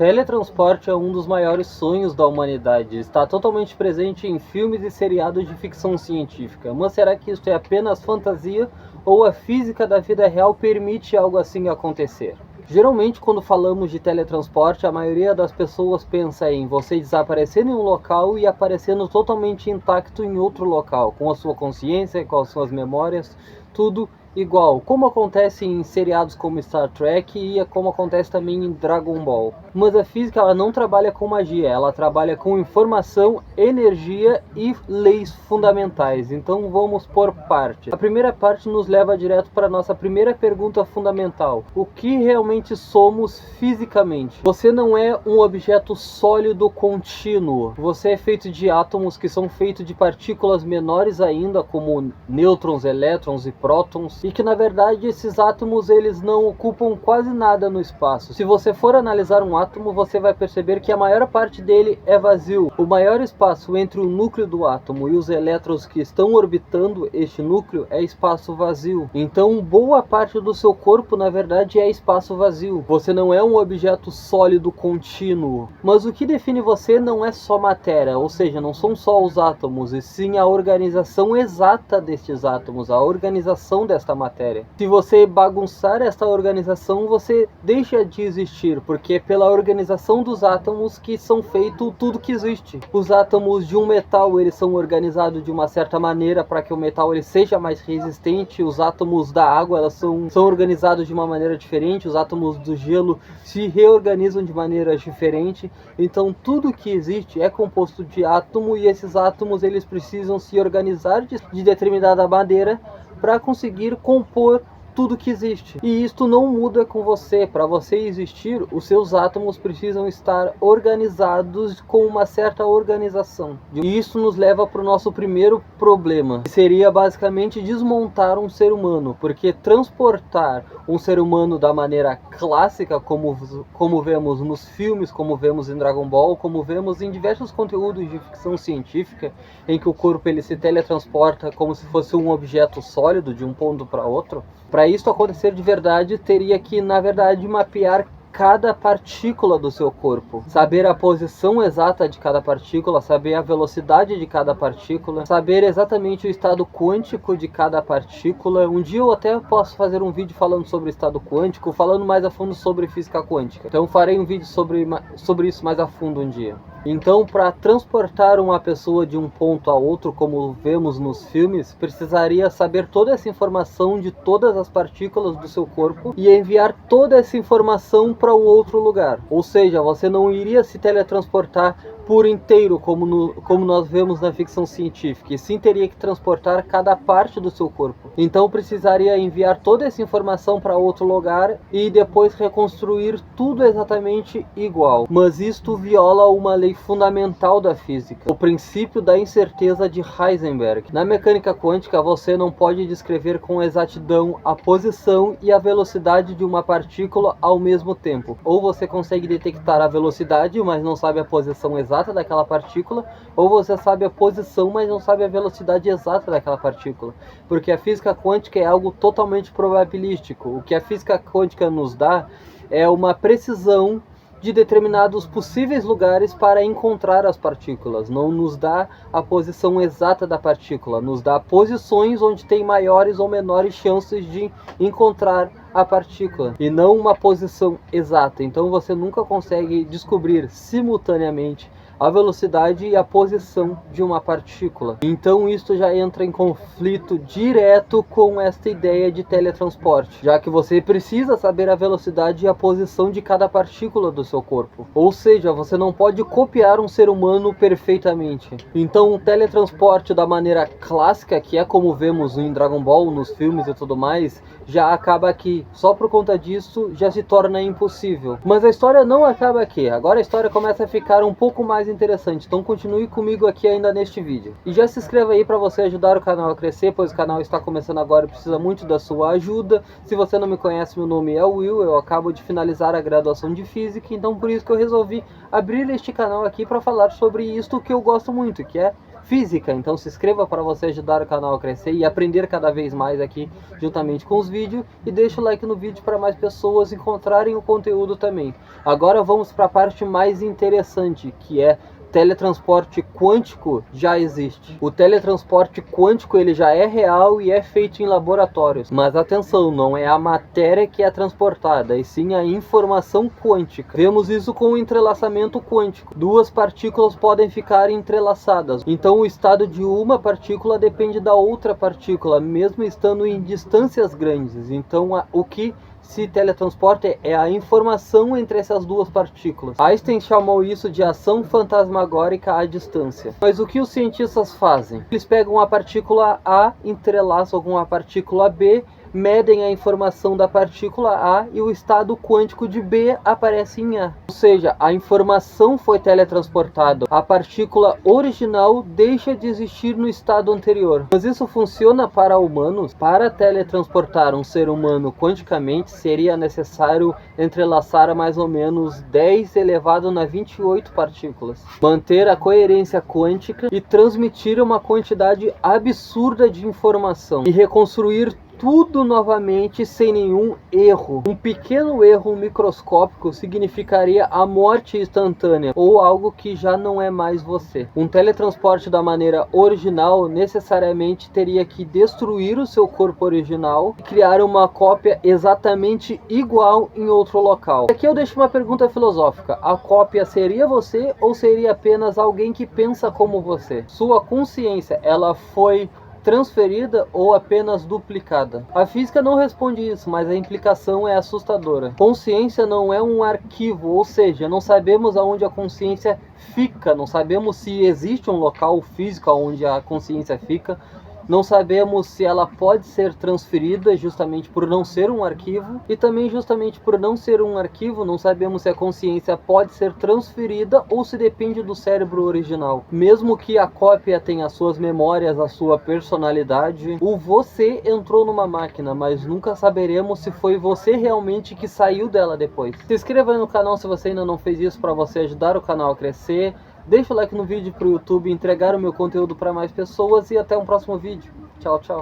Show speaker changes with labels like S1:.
S1: Teletransporte é um dos maiores sonhos da humanidade. Está totalmente presente em filmes e seriados de ficção científica. Mas será que isso é apenas fantasia ou a física da vida real permite algo assim acontecer? Geralmente, quando falamos de teletransporte, a maioria das pessoas pensa em você desaparecer em um local e aparecendo totalmente intacto em outro local, com a sua consciência, com as suas memórias, tudo igual, como acontece em seriados como Star Trek e como acontece também em Dragon Ball. Mas a física ela não trabalha com magia, ela trabalha com informação, energia e leis fundamentais. Então vamos por partes. A primeira parte nos leva direto para a nossa primeira pergunta fundamental: o que realmente somos fisicamente? Você não é um objeto sólido contínuo. Você é feito de átomos que são feitos de partículas menores ainda, como nêutrons, elétrons e prótons, e que na verdade esses átomos eles não ocupam quase nada no espaço. Se você for analisar um átomo, você vai perceber que a maior parte dele é vazio. O maior espaço entre o núcleo do átomo e os elétrons que estão orbitando este núcleo é espaço vazio. Então boa parte do seu corpo na verdade é espaço vazio. Você não é um objeto sólido contínuo. Mas o que define você não é só matéria, ou seja, não são só os átomos, e sim a organização exata destes átomos, a organização desta matéria. Se você bagunçar esta organização, você deixa de existir, porque é pela organização dos átomos que são feito tudo que existe. Os átomos de um metal, eles são organizados de uma certa maneira para que o metal ele seja mais resistente. Os átomos da água, elas são organizados de uma maneira diferente. Os átomos do gelo se reorganizam de maneiras diferentes. Então tudo que existe é composto de átomo, e esses átomos eles precisam se organizar de determinada maneira para conseguir compor tudo que existe. E isto não muda com você. Para você existir, os seus átomos precisam estar organizados com uma certa organização. E isso nos leva para o nosso primeiro problema, que seria basicamente desmontar um ser humano, porque transportar um ser humano da maneira clássica, como vemos nos filmes, como vemos em Dragon Ball, como vemos em diversos conteúdos de ficção científica, em que o corpo ele se teletransporta como se fosse um objeto sólido de um ponto para outro. Para isso acontecer de verdade, teria que, na verdade, mapear cada partícula do seu corpo, saber a posição exata de cada partícula, saber a velocidade de cada partícula, saber exatamente o estado quântico de cada partícula. Um dia eu até posso fazer um vídeo falando sobre o estado quântico, falando mais a fundo sobre física quântica. Então farei um vídeo sobre isso mais a fundo um dia. Então, para transportar uma pessoa de um ponto a outro, como vemos nos filmes, precisaria saber toda essa informação de todas as partículas do seu corpo e enviar toda essa informação para um outro lugar. Ou seja, você não iria se teletransportar por inteiro, como nós vemos na ficção científica, e sim teria que transportar cada parte do seu corpo. Então precisaria enviar toda essa informação para outro lugar e depois reconstruir tudo exatamente igual. Mas isto viola uma lei fundamental da física, o princípio da incerteza de Heisenberg. Na mecânica quântica, você não pode descrever com exatidão a posição e a velocidade de uma partícula ao mesmo tempo. Ou você consegue detectar a velocidade, mas não sabe a posição exata daquela partícula, ou você sabe a posição, mas não sabe a velocidade exata daquela partícula, porque a física quântica é algo totalmente probabilístico. O que a física quântica nos dá é uma precisão de determinados possíveis lugares para encontrar as partículas. Não nos dá a posição exata da partícula, nos dá posições onde tem maiores ou menores chances de encontrar a partícula, e não uma posição exata. Então você nunca consegue descobrir simultaneamente a velocidade e a posição de uma partícula. Então isso já entra em conflito direto com esta ideia de teletransporte, já que você precisa saber a velocidade e a posição de cada partícula do seu corpo. Ou seja, você não pode copiar um ser humano perfeitamente. Então o teletransporte da maneira clássica, que é como vemos em Dragon Ball, nos filmes e tudo mais, já acaba aqui. Só por conta disso já se torna impossível. Mas a história não acaba aqui. Agora a história começa a ficar um pouco mais interessante, então continue comigo aqui ainda neste vídeo. E já se inscreva aí para você ajudar o canal a crescer, pois o canal está começando agora e precisa muito da sua ajuda. Se você não me conhece, meu nome é Will, eu acabo de finalizar a graduação de Física, então por isso que eu resolvi abrir este canal aqui para falar sobre isto que eu gosto muito, que é física. Então se inscreva para você ajudar o canal a crescer e aprender cada vez mais aqui juntamente com os vídeos, e deixa o like no vídeo para mais pessoas encontrarem o conteúdo também. Agora vamos para a parte mais interessante, que é teletransporte quântico. Já existe. O teletransporte quântico ele já é real e é feito em laboratórios. Mas atenção, não é a matéria que é transportada, e sim a informação quântica. Vemos isso com o entrelaçamento quântico. Duas partículas podem ficar entrelaçadas. Então o estado de uma partícula depende da outra partícula, mesmo estando em distâncias grandes. Então o que se teletransporta é a informação entre essas duas partículas. Einstein chamou isso de ação fantasmagórica à distância. Mas o que os cientistas fazem? Eles pegam a partícula A, entrelaçam com a partícula B, medem a informação da partícula A e o estado quântico de B aparece em A. Ou seja, a informação foi teletransportada. A partícula original deixa de existir no estado anterior. Mas isso funciona para humanos? Para teletransportar um ser humano quanticamente, seria necessário entrelaçar a mais ou menos 10 elevado na 28 partículas, manter a coerência quântica e transmitir uma quantidade absurda de informação e reconstruir tudo novamente sem nenhum erro. Um pequeno erro microscópico significaria a morte instantânea ou algo que já não é mais você. Um teletransporte da maneira original necessariamente teria que destruir o seu corpo original e criar uma cópia exatamente igual em outro local. Aqui eu deixo uma pergunta filosófica: a cópia seria você ou seria apenas alguém que pensa como você? Sua consciência, ela foi transferida ou apenas duplicada? A física não responde isso, mas a implicação é assustadora. Consciência não é um arquivo, ou seja, não sabemos aonde a consciência fica, não sabemos se existe um local físico onde a consciência fica, não sabemos se ela pode ser transferida justamente por não ser um arquivo, e também justamente por não ser um arquivo, não sabemos se a consciência pode ser transferida ou se depende do cérebro original. Mesmo que a cópia tenha suas memórias, a sua personalidade, o você entrou numa máquina, mas nunca saberemos se foi você realmente que saiu dela depois. Se inscreva aí no canal se você ainda não fez isso, para você ajudar o canal a crescer. Deixa o like no vídeo para o YouTube entregar o meu conteúdo para mais pessoas, e até um próximo vídeo. Tchau, tchau.